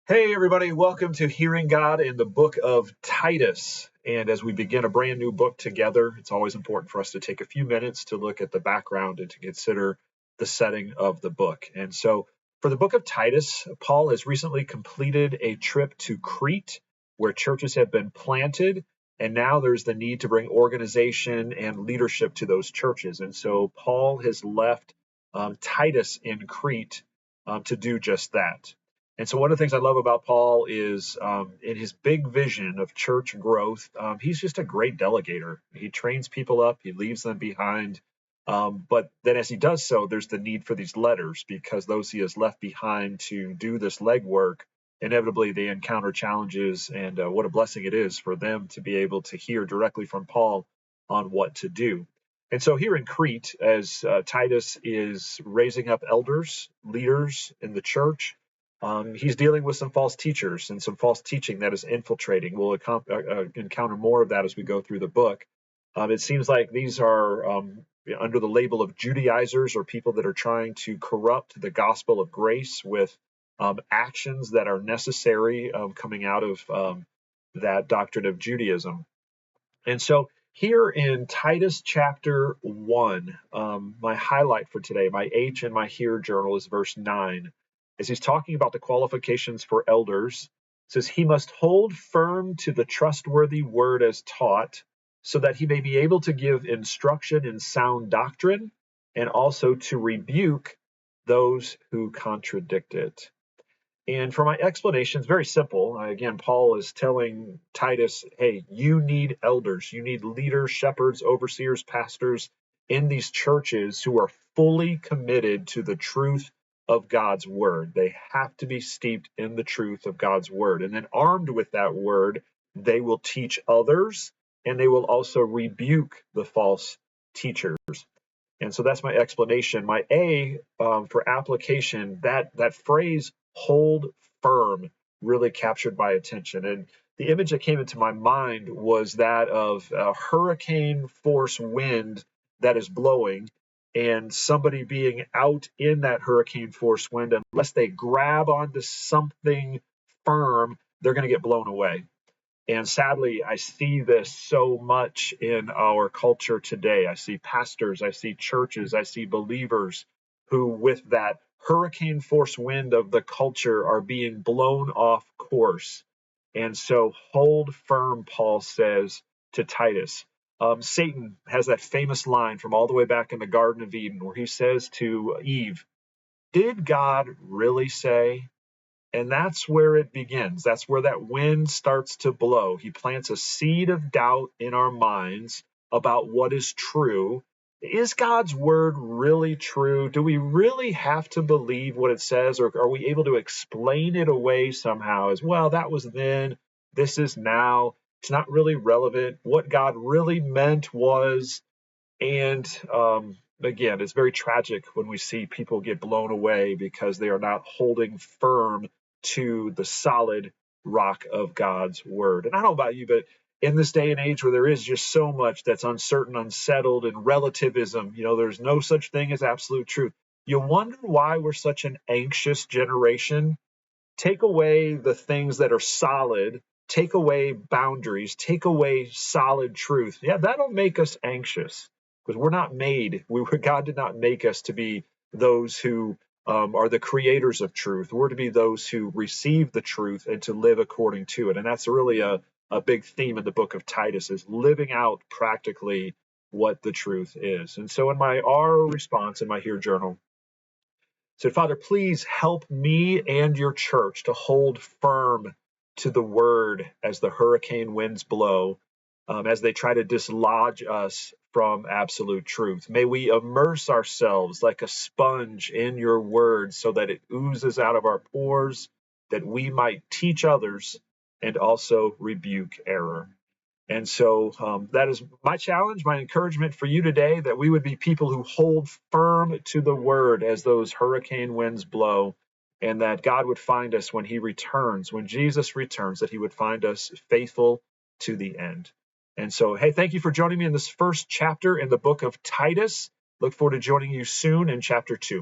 Hey, everybody, welcome to Hearing God in the book of Titus. And as we begin a brand new book together, it's always important for us to take a few minutes to look at the background and to consider the setting of the book. And so, for the book of Titus, Paul has recently completed a trip to Crete where churches have been planted. And now there's the need to bring organization and leadership to those churches. And so, Paul has left Titus in Crete to do just that. And so one of the things I love about Paul is in his big vision of church growth, he's just a great delegator. He trains people up, he leaves them behind. But then as he does so, there's the need for these letters because those he has left behind to do this legwork, inevitably they encounter challenges. And what a blessing it is for them to be able to hear directly from Paul on what to do. And so here in Crete, as Titus is raising up elders, leaders in the church, he's dealing with some false teachers and some false teaching that is infiltrating. We'll encounter more of that as we go through the book. It seems like these are under the label of Judaizers or people that are trying to corrupt the gospel of grace with actions that are necessary coming out of that doctrine of Judaism. And so here in Titus chapter 1, my highlight for today, my H in my Here journal is verse 9. As he's talking about the qualifications for elders, it says, he must hold firm to the trustworthy word as taught, so that he may be able to give instruction in sound doctrine and also to rebuke those who contradict it. And for my explanation, it's very simple. Again, Paul is telling Titus, hey, you need elders, you need leaders, shepherds, overseers, pastors in these churches who are fully committed to the truth of God's word. They have to be steeped in the truth of God's word. And then armed with that word, they will teach others and they will also rebuke the false teachers. And so that's my explanation. My A for application, that phrase, hold firm, really captured my attention. And the image that came into my mind was that of a hurricane force wind that is blowing and somebody being out in that hurricane force wind. Unless they grab onto something firm, they're going to get blown away. And sadly, I see this so much in our culture today. I see pastors, I see churches, I see believers who, with that hurricane force wind of the culture, are being blown off course. And so hold firm, Paul says to Titus. Satan has that famous line from all the way back in the Garden of Eden where he says to Eve, did God really say? And that's where it begins. That's where that wind starts to blow. He plants a seed of doubt in our minds about what is true. Is God's word really true? Do we really have to believe what it says, or are we able to explain it away somehow as, well, that was then, this is now, it's not really relevant. What God really meant was, and again, it's very tragic when we see people get blown away because they are not holding firm to the solid rock of God's word. And I don't know about you, but in this day and age where there is just so much that's uncertain, unsettled, and relativism, there's no such thing as absolute truth. You wonder why we're such an anxious generation. Take away the things that are solid, take away boundaries, take away solid truth. Yeah, that'll make us anxious because we're not made. God did not make us to be those who are the creators of truth. We're to be those who receive the truth and to live according to it. And that's really a big theme in the book of Titus, is living out practically what the truth is. And so in my R response in my Here journal, said, Father, please help me and your church to hold firm to the word as the hurricane winds blow, as they try to dislodge us from absolute truth. May we immerse ourselves like a sponge in your word so that it oozes out of our pores, that we might teach others and also rebuke error. And so that is my challenge, my encouragement for you today, that we would be people who hold firm to the word as those hurricane winds blow, and that God would find us when he returns, when Jesus returns, that he would find us faithful to the end. And so, hey, thank you for joining me in this first chapter in the book of Titus. Look forward to joining you soon in chapter 2.